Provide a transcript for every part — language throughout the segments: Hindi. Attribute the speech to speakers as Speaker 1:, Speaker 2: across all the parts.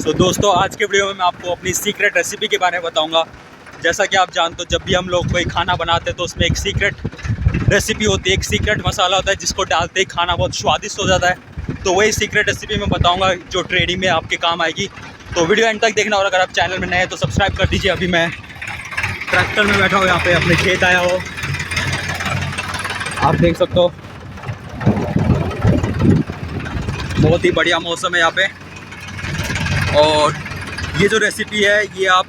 Speaker 1: दोस्तों आज के वीडियो में मैं आपको अपनी सीक्रेट रेसिपी के बारे में बताऊंगा। जैसा कि आप जानते हो, जब भी हम लोग कोई खाना बनाते हैं तो उसमें एक सीक्रेट रेसिपी होती है, एक सीक्रेट मसाला होता है जिसको डालते ही खाना बहुत स्वादिष्ट हो जाता है। तो वही सीक्रेट रेसिपी मैं बताऊंगा जो ट्रेडिंग में आपके काम आएगी। तो वीडियो एंड तक देखना। और अगर आप चैनल में नए हैं तो सब्सक्राइब कर दीजिए। अभी मैं ट्रैक्टर में बैठा हूँ, यहाँ पे अपने खेत आया हो, आप देख सकते हो बहुत ही बढ़िया मौसम है यहाँ पे। और ये जो रेसिपी है ये आप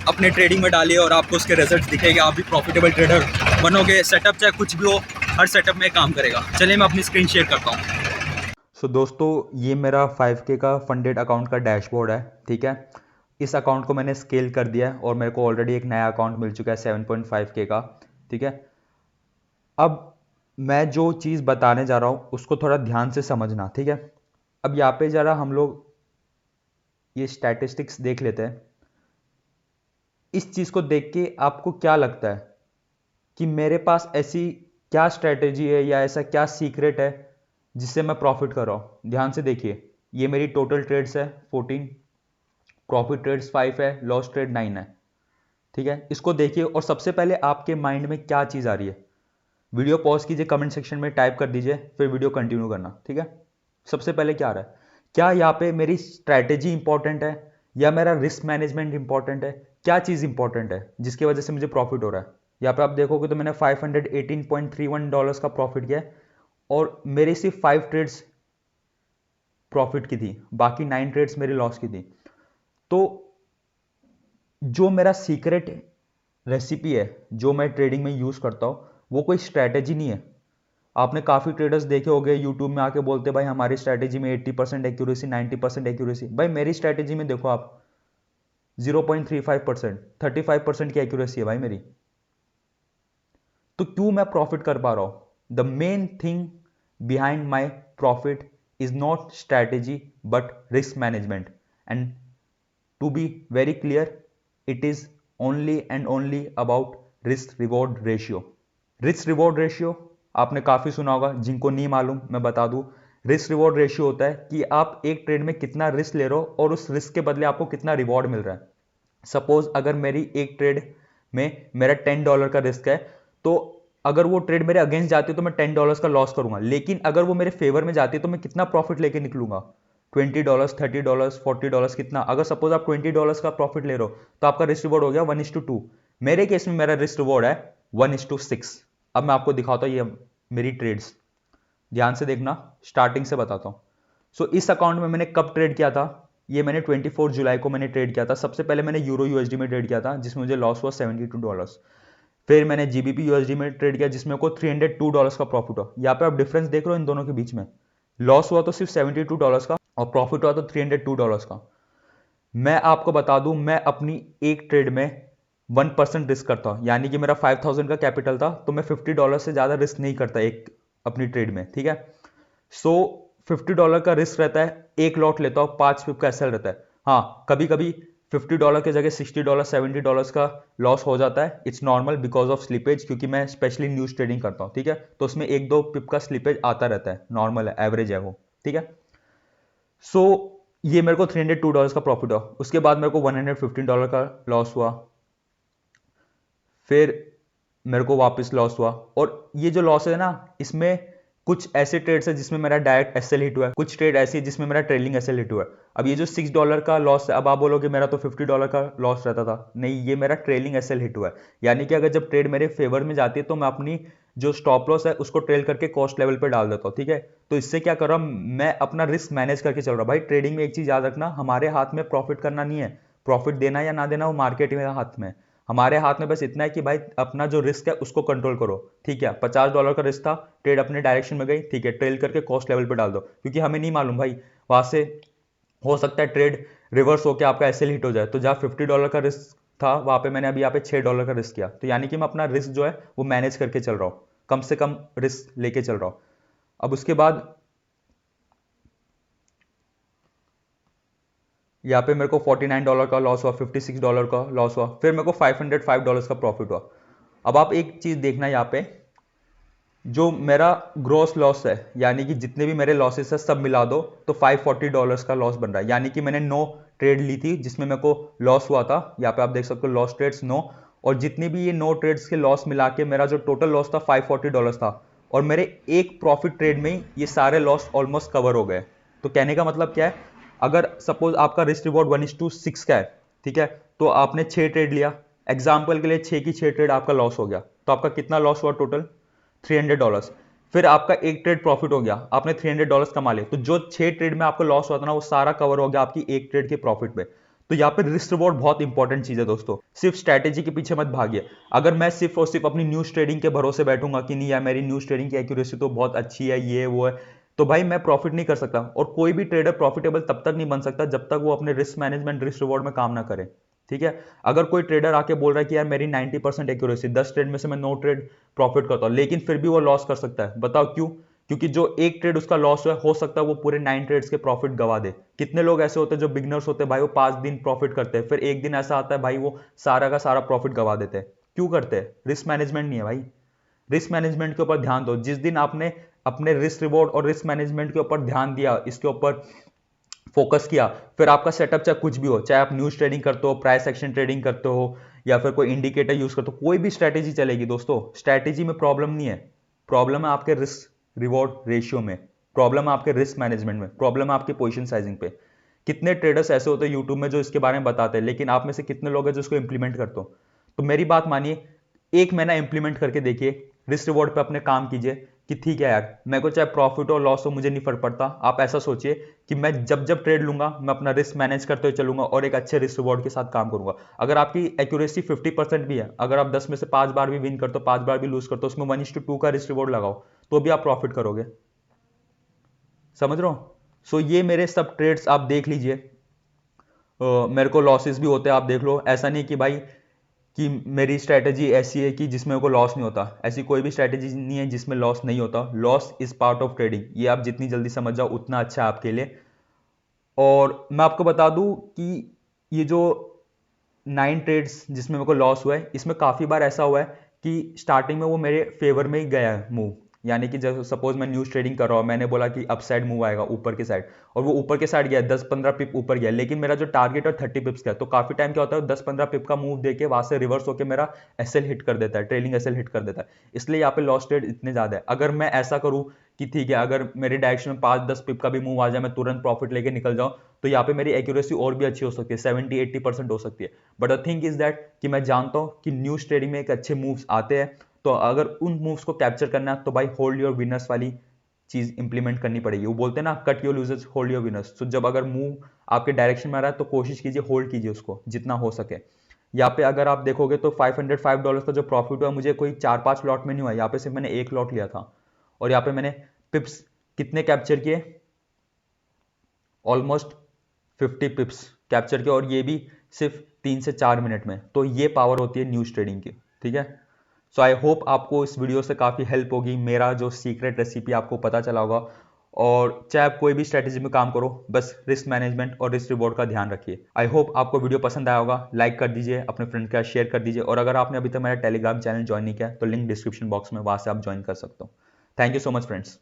Speaker 1: अपने ट्रेडिंग में डालिए और आपको उसके रिजल्ट दिखेंगे, आप भी प्रॉफिटेबल ट्रेडर बनोगे। सेटअप चाहे कुछ भी हो, हर सेटअप में काम करेगा। चलिए मैं अपनी स्क्रीन शेयर करता हूँ। दोस्तों ये मेरा 5K का फंडेड अकाउंट का डैशबोर्ड है, ठीक है। इस अकाउंट को मैंने स्केल कर दिया है और मेरे को ऑलरेडी एक नया अकाउंट मिल चुका है 7.5K का, ठीक है। अब मैं जो चीज़ बताने जा रहा हूँ उसको थोड़ा ध्यान से समझना, ठीक है। अब यहाँ पे ज़रा हम लोग ये स्टैटिस्टिक्स देख लेते हैं। इस चीज़ को देख के आपको क्या लगता है कि मेरे पास ऐसी क्या स्ट्रैटेजी है या ऐसा क्या सीक्रेट है जिससे मैं प्रॉफिट कर रहा हूँ। ध्यान से देखिए, ये मेरी टोटल ट्रेड्स है 14, प्रॉफिट ट्रेड्स 5 है, लॉस ट्रेड 9 है, ठीक है। इसको देखिए और सबसे पहले आपके माइंड में क्या चीज़ आ रही है। वीडियो पॉज कीजिए, कमेंट सेक्शन में टाइप कर दीजिए, फिर वीडियो कंटिन्यू करना, ठीक है। सबसे पहले क्या आ रहा है, क्या यहाँ पे मेरी स्ट्रैटेजी इंपॉर्टेंट है या मेरा रिस्क मैनेजमेंट इंपॉर्टेंट है? क्या चीज़ इंपॉर्टेंट है जिसकी वजह से मुझे प्रॉफिट हो रहा है? यहाँ पे आप देखोगे तो मैंने $518.31 का प्रॉफिट किया है और मेरी सिर्फ 5 ट्रेड्स प्रॉफिट की थी, बाकी 9 ट्रेड्स मेरी लॉस की थी। तो जो मेरा सीक्रेट रेसिपी है जो मैं ट्रेडिंग में यूज़ करता हूँ वो कोई स्ट्रैटेजी नहीं है। आपने काफ़ी ट्रेडर्स देखे होंगे यूट्यूब में आके बोलते भाई हमारी स्ट्रैटेजी में 80% एक्यूरेसी, 90% एक्यूरेसी। भाई मेरी स्ट्रैटेजी में देखो आप 0.35%, 35% की एक्यूरेसी है भाई मेरी। तो क्यों मैं प्रॉफिट कर पा रहा हूं? The main thing behind my profit is not strategy but risk management. And to be very clear, it is only and only about risk reward ratio. Risk reward ratio आपने काफ़ी सुना होगा, जिनको नहीं मालूम मैं बता दूं। रिस्क रिवॉर्ड रेशियो होता है कि आप एक ट्रेड में कितना रिस्क ले रहे हो और उस रिस्क के बदले आपको कितना रिवॉर्ड मिल रहा है। सपोज अगर मेरी एक ट्रेड में मेरा $10 का रिस्क है, तो अगर वो ट्रेड मेरे अगेंस्ट जाती है तो मैं $10 का लॉस करूंगा। लेकिन अगर वो मेरे फेवर में जाती है तो मैं कितना प्रॉफिट लेके निकलूंगा? $20, $30, $40, कितना? अगर सपोज आप $20 का प्रॉफिट ले रहे हो तो आपका रिस्क रिवॉर्ड हो गया 1:2। मेरे केस में मेरा रिस्क रिवॉर्ड है 1:6। अब मैं आपको दिखाता हूं ये मेरी ट्रेड्स, ध्यान से देखना, स्टार्टिंग से बताता हूं। सो इस अकाउंट में मैंने कब ट्रेड किया था? ये मैंने 24 जुलाई को मैंने ट्रेड किया था। सबसे पहले मैंने यूरो यूएसडी में ट्रेड किया था जिसमें मुझे लॉस हुआ $72। फिर मैंने जीबीपी यूएसडी में ट्रेड किया जिसमें को $302 का प्रॉफिट हुआ। यहाँ पे आप डिफरेंस देख रहे हो इन दोनों के बीच में, लॉस हुआ तो सिर्फ $72 का और प्रॉफिट हुआ तो $302 का। मैं आपको बता दूं, मैं अपनी एक ट्रेड में 1% रिस्क करता हूं, यानी कि मेरा 5000 का कैपिटल था तो मैं $50 से ज्यादा रिस्क नहीं करता एक अपनी ट्रेड में, ठीक है। सो $50 का रिस्क रहता है, एक लॉट लेता हूं, 5 पिप का एसएल रहता है। हाँ, कभी कभी $50 की जगह $60, $70 का लॉस हो जाता है। It's normal because of slippage, क्योंकि मैं स्पेशली न्यूज ट्रेडिंग करता हूं, ठीक है। तो उसमें 1-2 पिप का स्लिपेज आता रहता है, नॉर्मल है, एवरेज है वो, ठीक है। सो ये मेरे को $302 का प्रॉफिट हुआ। उसके बाद मेरे को $115 का लॉस हुआ, फिर मेरे को वापस लॉस हुआ। और ये जो लॉस है ना, इसमें कुछ ऐसे ट्रेड्स है जिसमें मेरा डायरेक्ट एसएल हिट हुआ है, कुछ ट्रेड ऐसी है जिसमें मेरा ट्रेलिंग एसएल हिट हुआ है। अब ये जो $6 का लॉस है, अब आप बोलोगे मेरा तो $50 का लॉस रहता था। नहीं, ये मेरा ट्रेलिंग एसएल हिट हुआ है, यानी कि अगर जब ट्रेड मेरे फेवर में जाती है तो मैं अपनी जो स्टॉप लॉस है उसको ट्रेल करके कॉस्ट लेवल पे डाल देता हूँ, ठीक है। तो इससे क्या कर रहा हूँ, मैं अपना रिस्क मैनेज करके चल रहा हूँ। भाई ट्रेडिंग में एक चीज याद रखना, हमारे हाथ में प्रॉफिट करना नहीं है, प्रॉफिट देना या ना देना वो मार्केट में हाथ में। हमारे हाथ में बस इतना है कि भाई अपना जो रिस्क है उसको कंट्रोल करो, ठीक है। $50 का रिस्क था, ट्रेड अपने डायरेक्शन में गई, ठीक है, ट्रेल करके कॉस्ट लेवल पे डाल दो, क्योंकि हमें नहीं मालूम भाई वहां से हो सकता है ट्रेड रिवर्स होकर आपका एसएल हिट हो जाए। तो जहां $50 का रिस्क था वहां पे मैंने अभी यहाँ पे $6 का रिस्क किया, तो यानी कि मैं अपना रिस्क जो है वो मैनेज करके चल रहा हूँ, कम से कम रिस्क लेके चल रहा हूँ। अब उसके बाद यहाँ पे मेरे को $49 का लॉस हुआ, $56 का लॉस हुआ, फिर मेरे को $505 का प्रॉफिट हुआ। अब आप एक चीज देखना यहाँ पे, जो मेरा ग्रॉस लॉस है, यानी कि जितने भी मेरे लॉसेस है सब मिला दो तो $540 का लॉस बन रहा है। यानी कि मैंने 9 ट्रेड ली थी जिसमें मेरे को लॉस हुआ था। यहाँ पे आप देख सकते हो लॉस ट्रेड्स 9, और जितनी भी ये 9 ट्रेड्स के लॉस मिला के मेरा जो टोटल लॉस था $540 था, और मेरे एक प्रॉफिट ट्रेड में ही ये सारे लॉस ऑलमोस्ट कवर हो गए। तो कहने का मतलब क्या है, अगर सपोज आपका रिस्क रिवॉर्ड 1:6 का है, ठीक है, तो आपने 6 ट्रेड लिया, एग्जाम्पल के लिए 6 की 6 ट्रेड आपका लॉस हो गया, तो आपका कितना लॉस हुआ टोटल? $300। फिर आपका एक ट्रेड प्रॉफिट हो गया, आपने $300 कमा लिए, तो जो 6 ट्रेड में आपका लॉस हुआ था ना, वो सारा कवर हो गया आपकी एक ट्रेड के प्रॉफिट पे। तो यहाँ पे रिस्क रिवॉर्ड बहुत इंपॉर्टेंट चीज है दोस्तों। सिर्फ स्ट्रैटेजी के पीछे मत भागिए। अगर मैं सिर्फ और सिर्फ अपनी न्यूज ट्रेडिंग के भरोसे बैठूंगा कि नहीं यार मेरी न्यूज ट्रेडिंग की एक्यूरेसी तो बहुत अच्छी है, ये वो है, तो भाई मैं प्रॉफिट नहीं कर सकता। और कोई भी ट्रेडर प्रॉफिटेबल तब तक नहीं बन सकता जब तक वो अपने रिस्क मैनेजमेंट, रिस्क रिवॉर्ड में काम ना करे। ठीक है, अगर कोई ट्रेडर आके बोल रहा है कि यार मेरी 90% एक्यूरेसी, 10 ट्रेड में से मैं 9 ट्रेड प्रॉफिट करता हूं, लेकिन फिर भी वो लॉस कर सकता है, बताओ क्यों? क्योंकि जो एक ट्रेड उसका लॉस हो सकता है वो पूरे 9 ट्रेड्स के प्रॉफिट गवा दे। कितने लोग ऐसे होते हैं जो बिगनर्स होते हैं भाई, वो 5 दिन प्रॉफिट करते हैं, फिर एक दिन ऐसा आता है भाई वो सारा का सारा प्रॉफिट गवा देते हैं। क्यों करते हैं? रिस्क मैनेजमेंट नहीं है भाई। रिस्क मैनेजमेंट के ऊपर ध्यान दो। जिस दिन आपने अपने रिस्क रिवॉर्ड और रिस्क मैनेजमेंट के ऊपर ध्यान दिया, इसके ऊपर फोकस किया, फिर आपका सेटअप चाहे कुछ भी हो, चाहे आप न्यूज ट्रेडिंग करते हो, प्राइस एक्शन ट्रेडिंग करते हो, या फिर कोई इंडिकेटर यूज करते हो, कोई भी स्ट्रैटेजी चलेगी दोस्तों। स्ट्रैटेजी में प्रॉब्लम नहीं है, प्रॉब्लम है आपके रिस्क रिवॉर्ड रेशियो में, प्रॉब्लम है आपके रिस्क मैनेजमेंट में, प्रॉब्लम है आपकी पोजीशन साइजिंग पे। कितने ट्रेडर्स ऐसे होते हैं यूट्यूब में जो इसके बारे में बताते हैं, लेकिन आप में से कितने लोग हैं जो इसको इंप्लीमेंट करते हो? तो मेरी बात मानिए, एक महीना इंप्लीमेंट करके देखिए, रिस्क रिवॉर्ड पे अपने काम कीजिए कि ठीक है यार, मेरे को चाहे प्रॉफिट हो लॉस हो मुझे नहीं फर्क पड़ता। आप ऐसा सोचिए कि मैं जब जब ट्रेड लूंगा मैं अपना रिस्क मैनेज करते हुए चलूंगा और एक अच्छे रिस्क रिवॉर्ड के साथ काम करूंगा। अगर आपकी एक्यूरेसी 50% भी है, अगर आप 10 में से 5 बार भी विन करते हो, 5 बार भी लूज करते हो, उसमें 1:2 का रिस्क रिवॉर्ड लगाओ, तो भी आप प्रॉफिट करोगे। समझ रहे हो? सो ये मेरे सब ट्रेड्स आप देख लीजिए। मेरे को लॉसेस भी होते हैं, आप देख लो। ऐसा नहीं कि भाई कि मेरी स्ट्रैटेजी ऐसी है कि जिसमें को लॉस नहीं होता, ऐसी कोई भी स्ट्रैटेजी नहीं है जिसमें लॉस नहीं होता। Loss is part of trading, ये आप जितनी जल्दी समझ जाओ उतना अच्छा है आपके लिए। और मैं आपको बता दूं कि ये जो 9 ट्रेड्स जिसमें मेरे को लॉस हुआ है, इसमें काफ़ी बार ऐसा हुआ है कि स्टार्टिंग में वो मेरे फेवर में ही गया है मूव। यानी कि जब सपोज मैं न्यूज ट्रेडिंग कर रहा हूँ, मैंने बोला कि अपसाइड मूव आएगा ऊपर के साइड, और वो ऊपर के साइड गया 10-15 पिप ऊपर गया, लेकिन मेरा जो टारगेट है 30 पिप्स का है। तो काफी टाइम क्या होता है, 10-15 पिप का मूव देके वहां से रिवर्स होकर मेरा एसएल हिट कर देता है, ट्रेलिंग एसएल हिट कर देता है। इसलिए यहाँ पे लॉस ट्रेड इतने ज्यादा है। अगर मैं ऐसा करूँ कि ठीक है, अगर मेरे डायरेक्शन में 5-10 पिप का भी मूव आ जाए, मैं तुरंत प्रॉफिट लेके निकल जाऊं, तो यहाँ पे मेरी एक्यूरेसी और भी अच्छी हो सकती है, 70-80% हो सकती है। But the thing is that कि मैं जानता हूँ कि न्यूज ट्रेडिंग में एक अच्छे मूव्स आते हैं, तो अगर उन मूव्स को कैप्चर करना है तो भाई होल्ड योर विनर्स वाली चीज इंप्लीमेंट करनी पड़ेगी। वो बोलते हैं ना, cut your losers hold your winners. तो जब अगर मूव आपके डायरेक्शन में आ रहा है तो कोशिश कीजिए होल्ड कीजिए उसको जितना हो सके। यहाँ पे अगर आप देखोगे तो $505 का जो प्रॉफिट हुआ मुझे कोई 4-5 लॉट में नहीं हुआ, यहाँ पे सिर्फ मैंने एक लॉट लिया था, और यहाँ पे मैंने पिप्स कितने कैप्चर किए? ऑलमोस्ट 50 पिप्स कैप्चर किया, और ये भी सिर्फ 3 से 4 मिनट में। तो ये पावर होती है न्यूज ट्रेडिंग की। ठीक है, सो आई होप आपको इस वीडियो से काफ़ी हेल्प होगी, मेरा जो सीक्रेट रेसिपी आपको पता चला होगा। और चाहे आप कोई भी स्ट्रेटेजी में काम करो, बस रिस्क मैनेजमेंट और रिस्क रिवॉर्ड का ध्यान रखिए। आई होप आपको वीडियो पसंद आया होगा। लाइक कर दीजिए, अपने फ्रेंड के साथ शेयर कर दीजिए, और अगर आपने अभी तक मेरा टेलीग्राम चैनल ज्वाइन नहीं किया तो लिंक डिस्क्रिप्शन बॉक्स में, वहां से आप ज्वाइन कर सकते हो। Thank you so much friends.